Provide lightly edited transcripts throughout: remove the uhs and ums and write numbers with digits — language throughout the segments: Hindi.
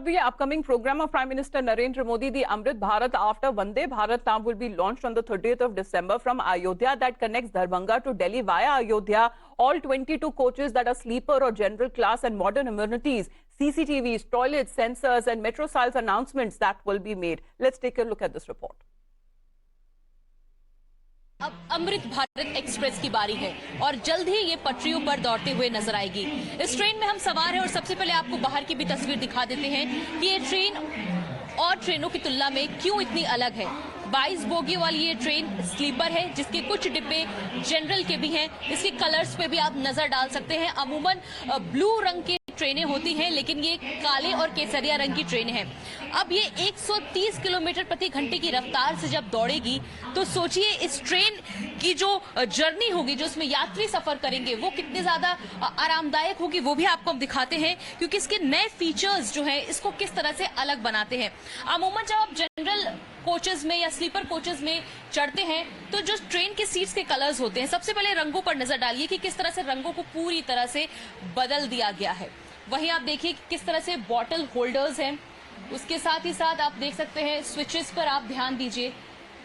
the upcoming program of Prime Minister Narendra Modi, the Amrit Bharat after Vande Bharat now will be launched on the 30th of December from Ayodhya that connects Darbhanga to Delhi via Ayodhya. All 22 coaches that are sleeper or general class and modern amenities, CCTVs, toilets, sensors and metro styles announcements that will be made. Let's take a look at this report. अब अमृत भारत एक्सप्रेस की बारी है और जल्द ही ये पटरियों पर दौड़ते हुए नजर आएगी। इस ट्रेन में हम सवार हैं और सबसे पहले आपको बाहर की भी तस्वीर दिखा देते हैं कि ये ट्रेन और ट्रेनों की तुलना में क्यों इतनी अलग है। 22 बोगियों वाली ये ट्रेन स्लीपर है जिसके कुछ डिब्बे जनरल के भी हैं। इसके कलर्स पे भी आप नजर डाल सकते हैं। अमूमन ब्लू रंग की ट्रेनें होती हैं लेकिन ये काले और केसरिया रंग की ट्रेन है। अब ये 130 किलोमीटर प्रति घंटे की रफ्तार से जब दौड़ेगी तो सोचिए इस ट्रेन की जो जर्नी होगी, जो इसमें यात्री सफर करेंगे, वो कितनी ज्यादा आरामदायक होगी वो भी आपको हम दिखाते हैं क्योंकि इसके नए फीचर्स जो हैं इसको किस तरह से अलग बनाते हैं। अमूमन जब आप जनरल कोचेस में या स्लीपर कोचेस में चढ़ते हैं तो जो ट्रेन के सीट्स के कलर्स होते हैं, सबसे पहले रंगों पर नजर डालिए कि किस तरह से रंगों को पूरी तरह से बदल दिया गया है। वहीं आप देखिए कि किस तरह से बॉटल होल्डर्स हैं, उसके साथ ही साथ आप देख सकते हैं स्विचेस पर आप ध्यान दीजिए।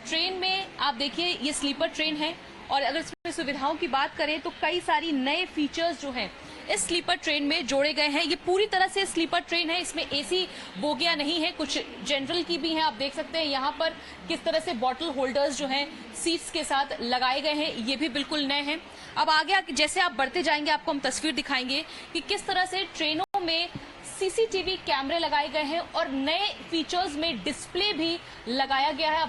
ट्रेन में आप देखिए ये स्लीपर ट्रेन है और अगर इसमें सुविधाओं की बात करें तो कई सारी नए फीचर्स जो हैं इस स्लीपर ट्रेन में जोड़े गए हैं। ये पूरी तरह से स्लीपर ट्रेन है, इसमें एसी बोगियां नहीं है, कुछ जनरल की भी हैं। आप देख सकते हैं यहाँ पर किस तरह से बॉटल होल्डर्स जो हैं सीट्स के साथ लगाए गए हैं, ये भी बिल्कुल नए हैं। अब आगे जैसे आप बढ़ते जाएंगे आपको हम तस्वीर दिखाएंगे कि किस तरह से ट्रेनों में सीसीटीवी कैमरे लगाए गए हैं और नए फीचर्स में डिस्प्ले भी लगाया गया है। आप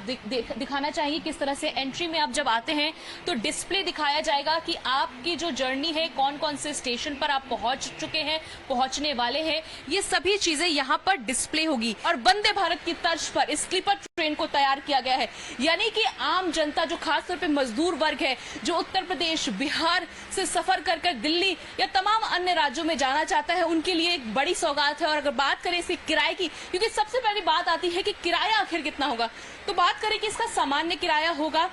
दिखाना चाहिए किस तरह से एंट्री में आप जब आते हैं तो डिस्प्ले दिखाया जाएगा कि आपकी जो जर्नी है, कौन कौन से स्टेशन पर आप पहुंच चुके हैं, पहुंचने वाले हैं, ये सभी चीजें यहाँ पर डिस्प्ले होगी। और वंदे भारत की तर्ज पर इस स्लीपर ट्रेन को तैयार किया गया है, यानी कि आम जनता जो खासतौर पर मजदूर वर्ग है, जो उत्तर प्रदेश, बिहार से सफर कर दिल्ली या तमाम अन्य राज्यों में जाना चाहता है, उनके लिए एक बड़ी सौगात है। और अगर बात करें इसके किराए की, क्योंकि सबसे पहली बात आती है कि किराया आखिर कितना होगा, तो बात करें कि इसका सामान्य किराया होगा।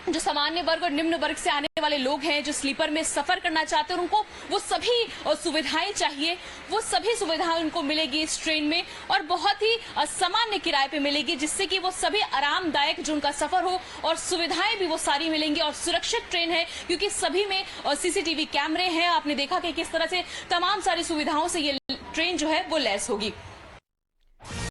जो सामान्य वर्ग और निम्न वर्ग से आने वाले लोग हैं, जो स्लीपर में सफर करना चाहते हैं, उनको वो सभी सुविधाएं चाहिए, वो सभी सुविधाएं उनको मिलेगी इस ट्रेन में और बहुत ही सामान्य किराए पे मिलेगी, जिससे कि वो सभी आरामदायक जो उनका सफर हो और सुविधाएं भी वो सारी मिलेंगी। और सुरक्षित ट्रेन है क्योंकि सभी में सीसीटीवी कैमरे हैं। आपने देखा कि किस तरह से तमाम सारी सुविधाओं से ये ट्रेन जो है वो लैस होगी।